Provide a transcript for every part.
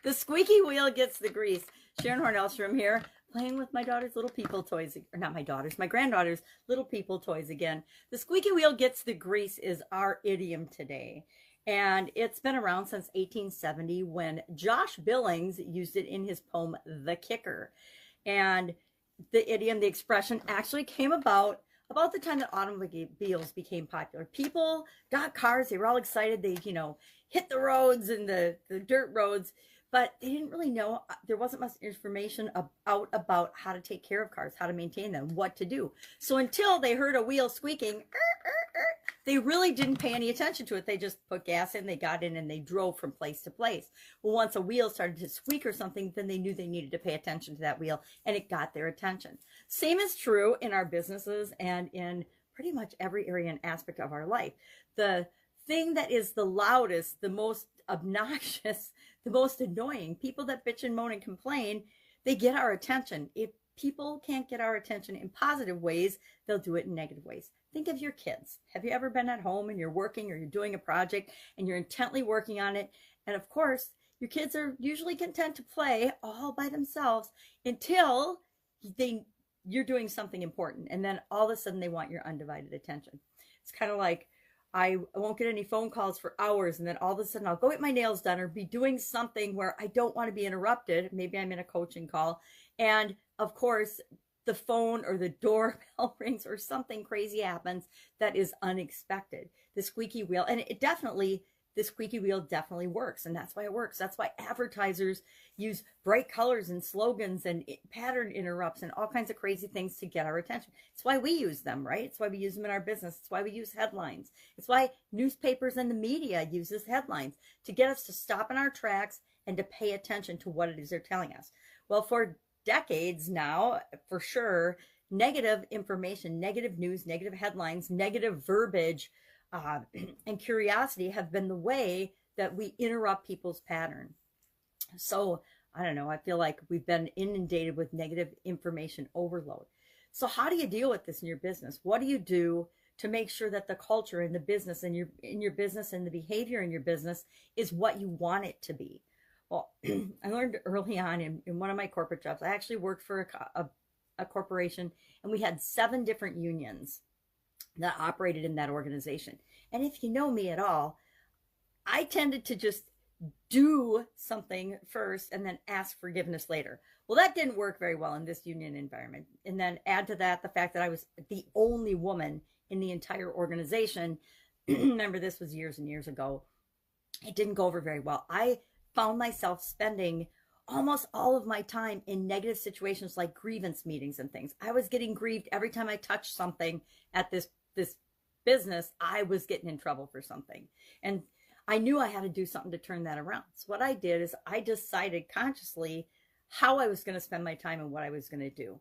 The squeaky wheel gets the grease. Sharon Horne-Ellstrom here, playing with my daughter's little people toys, or not my daughter's, my granddaughter's little people toys again. The squeaky wheel gets the grease is our idiom today. And it's been around since 1870 when Josh Billings used it in his poem, The Kicker. And the idiom, the expression actually came about the time that automobiles became popular. People got cars, they were all excited, they, hit the roads and the dirt roads, but they didn't really know, there wasn't much information about how to take care of cars, how to maintain them, what to do. So until they heard a wheel squeaking, they really didn't pay any attention to it. They just put gas in, they got in, and they drove from place to place. Well, once a wheel started to squeak or something, then they knew they needed to pay attention to that wheel, and it got their attention. Same is true in our businesses and in pretty much every area and aspect of our life. The thing that is the loudest, the most obnoxious, the most annoying, people that bitch and moan and complain, they get our attention. If people can't get our attention in positive ways, they'll do it in negative ways. Think of your kids. Have you ever been at home and you're working or you're doing a project and you're intently working on it? And of course, your kids are usually content to play all by themselves until you're doing something important. And then all of a sudden they want your undivided attention. It's kind of like, I won't get any phone calls for hours, and then all of a sudden I'll go get my nails done or be doing something where I don't want to be interrupted. Maybe I'm in a coaching call. And of course, the phone or the doorbell rings or something crazy happens that is unexpected. The squeaky wheel, and the squeaky wheel definitely works, and that's why it works. That's why advertisers use bright colors and slogans and pattern interrupts and all kinds of crazy things to get our attention. It's why we use them, right? It's why we use them in our business. It's why we use headlines. It's why newspapers and the media uses headlines to get us to stop in our tracks and to pay attention to what it is they're telling us. Well, for decades now, for sure, negative information, negative news, negative headlines, negative verbiage, and curiosity have been the way that we interrupt people's pattern. So I don't know, I feel like we've been inundated with negative information overload. So how do you deal with this in your business? What do you do to make sure that the culture in the business and in your business and the behavior in your business is what you want it to be? Well, I learned early on in one of my corporate jobs. I actually worked for a corporation, and we had 7 different unions that operated in that organization. And if you know me at all, I tended to just do something first and then ask forgiveness later. Well, that didn't work very well in this union environment. And then add to that the fact that I was the only woman in the entire organization. Remember, this was years and years ago. It didn't go over very well. I found myself spending almost all of my time in negative situations like grievance meetings and things. I was getting grieved every time I touched something at this business. I was getting in trouble for something. And I knew I had to do something to turn that around. So what I did is I decided consciously how I was going to spend my time and what I was going to do.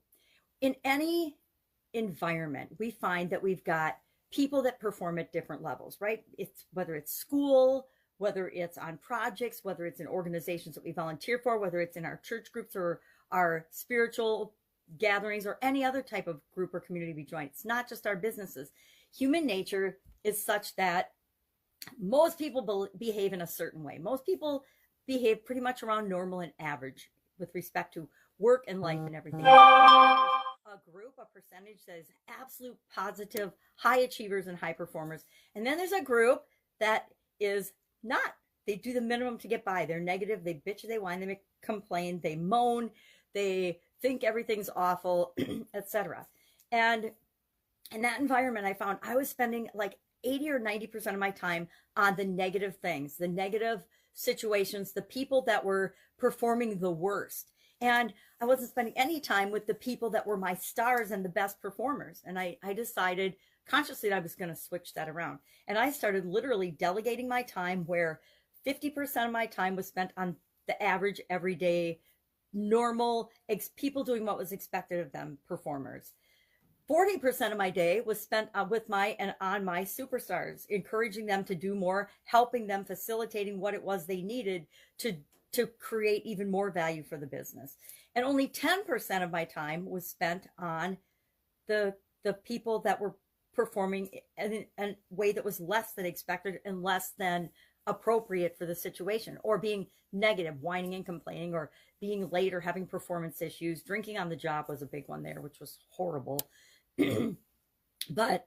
In any environment, we find that we've got people that perform at different levels, right? Whether it's school, whether it's on projects, whether it's in organizations that we volunteer for, whether it's in our church groups or our spiritual gatherings or any other type of group or community we join. It's not just our businesses. Human nature is such that most people behave in a certain way. Most people behave pretty much around normal and average with respect to work and life and everything. A group, a percentage that is absolute positive, high achievers and high performers. And then there's a group that is not. They do the minimum to get by. They're negative. They bitch, they whine, they complain, they moan, they think everything's awful, etc. And in that environment, I found I was spending like 80 or 90% of my time on the negative things, the negative situations, the people that were performing the worst. And I wasn't spending any time with the people that were my stars and the best performers. And I decided consciously that I was going to switch that around. And I started literally delegating my time where 50% of my time was spent on the average, everyday, normal, people doing what was expected of them, performers. 40% of my day was spent with on my superstars, encouraging them to do more, helping them, facilitating what it was they needed to create even more value for the business. And only 10% of my time was spent on the people that were performing in a way that was less than expected and less than appropriate for the situation, or being negative, whining and complaining, or being late, or having performance issues. Drinking on the job was a big one there, which was horrible. But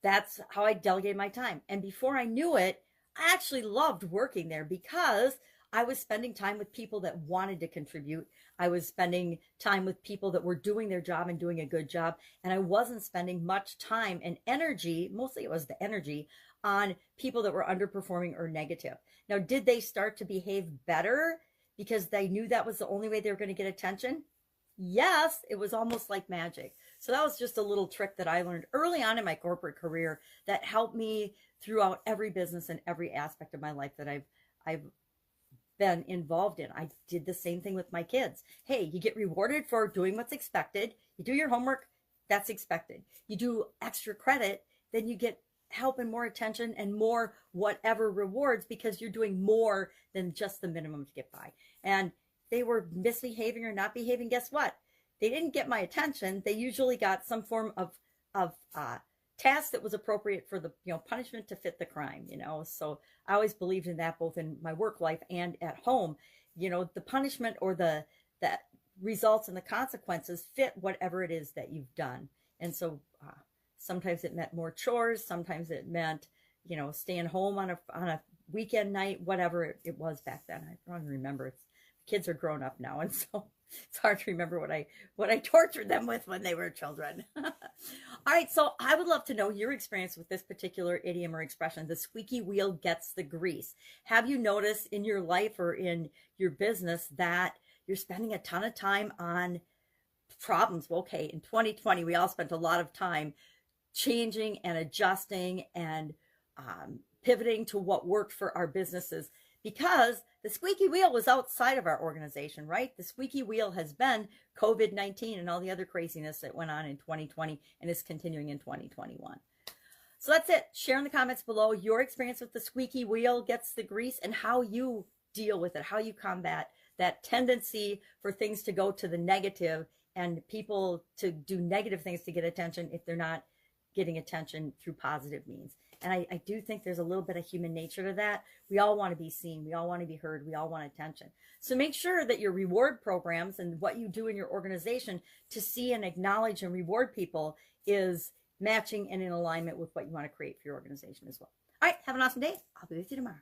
that's how I delegated my time. And before I knew it, I actually loved working there because I was spending time with people that wanted to contribute. I was spending time with people that were doing their job and doing a good job. And I wasn't spending much time and energy, mostly it was the energy, on people that were underperforming or negative. Now, did they start to behave better because they knew that was the only way they were going to get attention? Yes, it was almost like magic. So that was just a little trick that I learned early on in my corporate career that helped me throughout every business and every aspect of my life that I've been involved in. I did the same thing with my kids. Hey, you get rewarded for doing what's expected. You do your homework, that's expected. You do extra credit, then you get help and more attention and more whatever rewards because you're doing more than just the minimum to get by. And they were misbehaving or not behaving, guess what? They didn't get my attention. They usually got some form of task that was appropriate for the punishment to fit the crime. So I always believed in that, both in my work life and at home. The punishment or the results and the consequences fit whatever it is that you've done. And so sometimes it meant more chores. Sometimes it meant staying home on a weekend night, whatever it was back then. I don't even remember. Kids are grown up now, and so it's hard to remember what I tortured them with when they were children. All right, so I would love to know your experience with this particular idiom or expression, the squeaky wheel gets the grease. Have you noticed in your life or in your business that you're spending a ton of time on problems? Well, okay, in 2020, we all spent a lot of time changing and adjusting and pivoting to what worked for our businesses, because the squeaky wheel was outside of our organization, right? The squeaky wheel has been COVID-19 and all the other craziness that went on in 2020 and is continuing in 2021. So that's it. Share in the comments below your experience with the squeaky wheel gets the grease and how you deal with it, how you combat that tendency for things to go to the negative and people to do negative things to get attention if they're not getting attention through positive means. And I do think there's a little bit of human nature to that. We all want to be seen. We all want to be heard. We all want attention. So make sure that your reward programs and what you do in your organization to see and acknowledge and reward people is matching and in alignment with what you want to create for your organization as well. All right, have an awesome day. I'll be with you tomorrow.